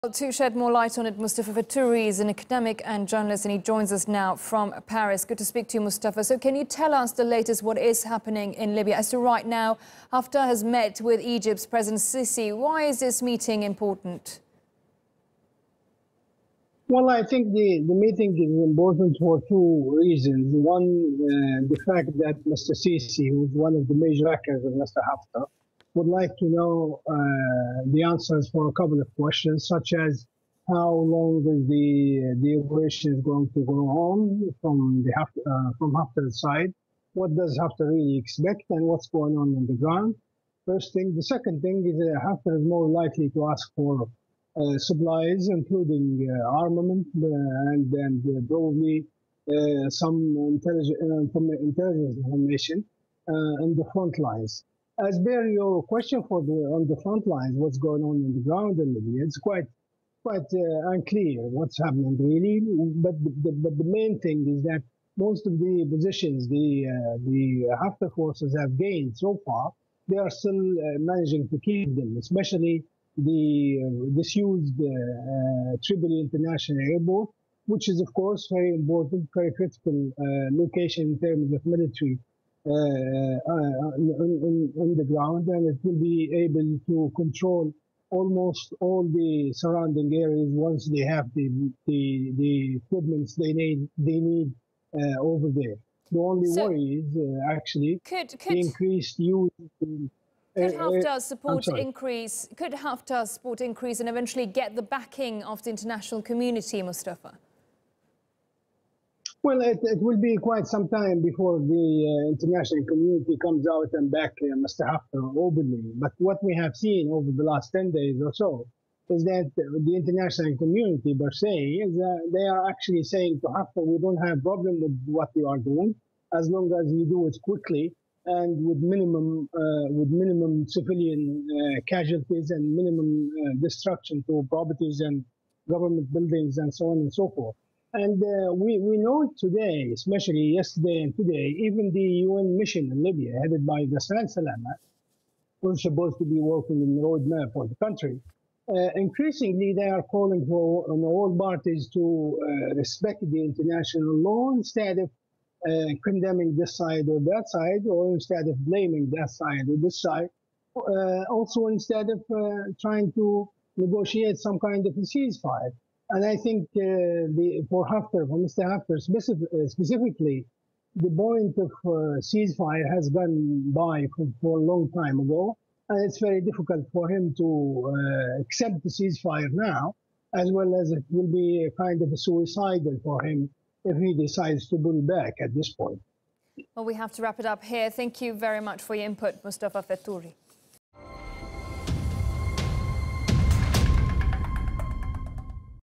To shed more light on it, Mustafa Fetouri is an academic and journalist, and he joins us now from Paris. Good to speak to you, Mustafa. So can you tell us the latest, what is happening in Libya? As to right now, Haftar has met with Egypt's President Sisi. Why is this meeting important? Well, I think the meeting is important for two reasons. One, the fact that Mr. Sisi, who's one of the major backers of Mr. Haftar, would like to know the answers for a couple of questions, such as how long is the operation going to go on from Haftar's side? What does Haftar really expect, and what's going on the ground? First thing. The second thing is that Haftar is more likely to ask for supplies, including armament and probably some intelligence information in the front lines. As per your question on the front lines, what's going on the ground in Libya, it's quite unclear what's happening really. But the main thing is that most of the positions the Haftar forces have gained so far, they are still managing to keep them, especially the disused Tripoli International Airport, which is of course very important, very critical location in terms of military on the ground, and it will be able to control almost all the surrounding areas once they have the equipment they need over there. The only worry is actually the increased use. Could Haftar's support increase? Could Haftar's support increase and eventually get the backing of the international community, Mustafa? Well, it will be quite some time before the international community comes out and back Mr. Haftar openly. But what we have seen over the last 10 days or so is that the international community per se is they are actually saying to Haftar, we don't have problem with what you are doing as long as you do it quickly and with minimum civilian casualties and minimum destruction to properties and government buildings and so on and so forth. And we know today, especially yesterday and today, even the UN mission in Libya, headed by Ghassan Salama, who's supposed to be working in the roadmap for the country, increasingly they are calling for all parties to respect the international law instead of condemning this side or that side, or instead of blaming that side or this side, also instead of trying to negotiate some kind of a ceasefire. And I think for Mr. Haftar specifically, the point of ceasefire has gone by for a long time ago, and it's very difficult for him to accept the ceasefire now, as well as it will be a kind of a suicidal for him if he decides to pull back at this point. Well, we have to wrap it up here. Thank you very much for your input, Mustafa Fetouri.